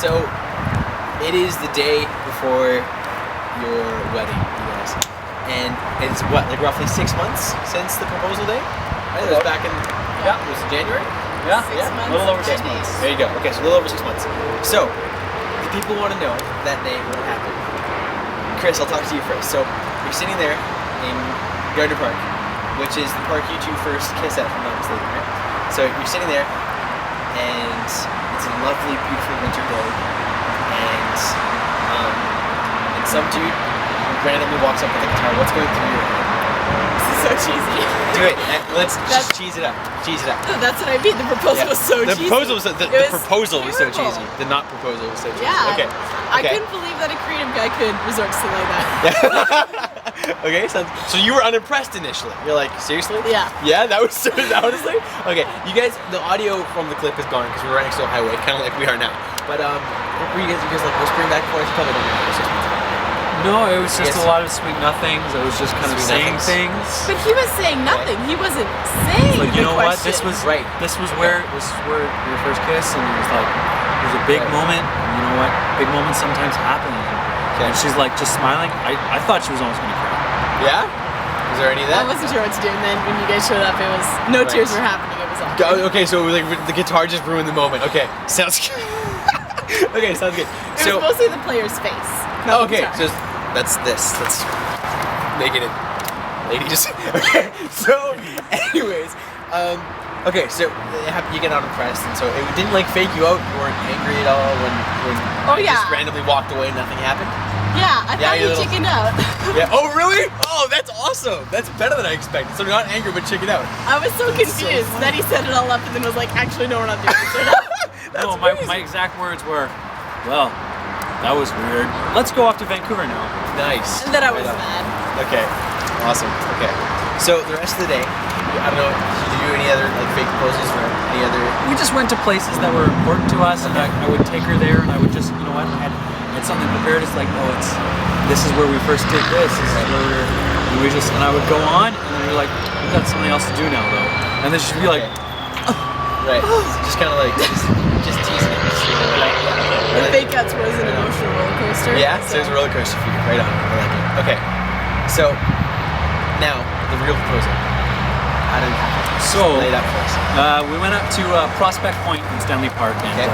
So, it is the day before your wedding, you guys. And it's what, like roughly 6 months since the proposal day? Right? It was back in, it was in January? Yeah, months. a little over 6 months. There you go. Okay, so a little over 6 months. So, the people want to know that day what happened. Kris, I'll talk to you first. So, you're sitting there in Gardner Park, which is the park you two first kiss at, if I'm not mistaken, right? So, you're sitting there, and it's a lovely, beautiful winter day, and some dude randomly walks up with a guitar. What's going through your head? This is so cheesy. Do it. Let's just cheese it up. Cheese it up. That's what I mean. The proposal was so The cheesy. proposal was the proposal was so terrible. cheesy. The not proposal was so cheesy. Yeah. Okay. I couldn't believe that a creative guy could resort to something like that. Okay. So you were unimpressed initially. You're like, seriously? Yeah. Yeah. That was so honestly. Okay. You guys, the audio from the clip is gone because we're right next to a highway, kind of like we are now. But what were you guys like whispering back and forth? You probably don't remember 6 months ago. No, it was just a lot of sweet nothings. I was just kind of Sweet saying nothings. things. But he was saying nothing. He wasn't saying Like, you know what? questions. This was where your first kiss, and it was like it was a big moment. And you know what? Big moments sometimes happen. And she's like just smiling. I thought she was almost gonna cry. Yeah. Was there any of that? I wasn't sure what to do, and then when you guys showed up, it was no tears were happening. It was awkward. Okay, so like the guitar just ruined the moment. Okay, sounds good. Okay, sounds good. It was mostly the player's face. Okay, so that's this. Let's make it, ladies. Okay, so anyways, okay, so you get unimpressed, and so it didn't like fake you out. You weren't angry at all when you just randomly walked away and nothing happened. Yeah, I thought you chickened out. Yeah. Oh, really? Oh, that's awesome. That's better than I expected. So not angry, but chickened out. I was so confused. Then he set it all up and then was like, actually, no, we're not doing this. No, my exact words were, well, that was weird. Let's go off to Vancouver now. Nice. And then I was mad. Okay. Awesome. Okay. So the rest of the day, I don't know, did you do any other like fake proposals or any other? We just went to places that were important to us, and I would take her there, and I would just, you know what, I had something prepared. It's like, oh, this is where we first did this. This is where and I would go on, and then you're like, we've got something else to do now, though. And then she'd be like, right. Just kind of like just teasing it. The Fakeouts was an emotional roller coaster. Yeah, so it was a roller coaster for you. Right on. I like it. Okay. So now the real proposal. How did it happen? So lay it out for us. We went up to Prospect Point in Stanley Park, and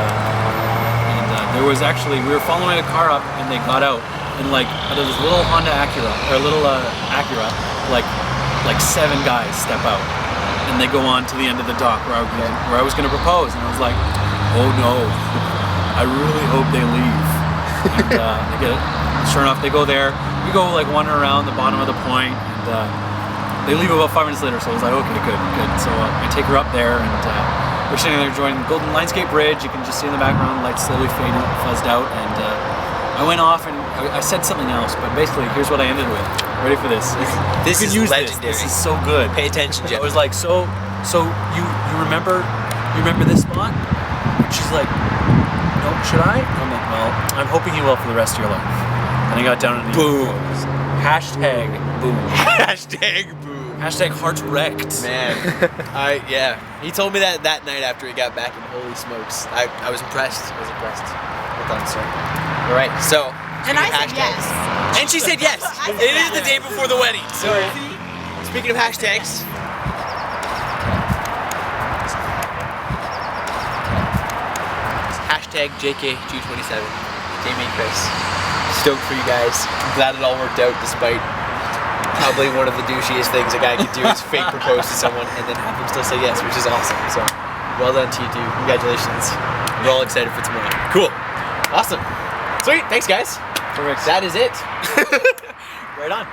there was actually, we were following a car up, and they got out, and like there was a little Honda Acura, or a little Acura, like 7 guys step out, and they go on to the end of the dock where I was going to propose, and I was like, oh no, I really hope they leave. And they get it. Sure enough, they go there. We go like wandering around the bottom of the point, and they leave about 5 minutes later. So I was like, okay, good. So I take her up there, and we're sitting there enjoying the Golden Lionsgate Bridge. You can just see in the background lights slowly fading, fuzzed out, and I went off and I said something else. But basically, here's what I ended with. Ready for this? This is legendary. This is so good. Pay attention, Jeff. I was like, so you remember this spot? And she's like, no, should I? I'm like, well, I'm hoping you will for the rest of your life. And I got down on the boom. Hashtag boom. Hashtag boom. Hashtag hearts wrecked. Man, yeah. He told me that night after he got back, and holy smokes, I was impressed. I was impressed. Well done, sir. All right, so. And I said yes. And she said yes. It is the day before the wedding. So, speaking of hashtags. Hashtag JK227. Jamie and Kris. Stoked for you guys. I'm glad it all worked out despite probably one of the douchiest things a guy could do is fake propose to someone and then have them still say yes, which is awesome. So, well done to you two. Congratulations. We're all excited for tomorrow. Cool. Awesome. Sweet. Thanks, guys. Perfect. That is it. Right on.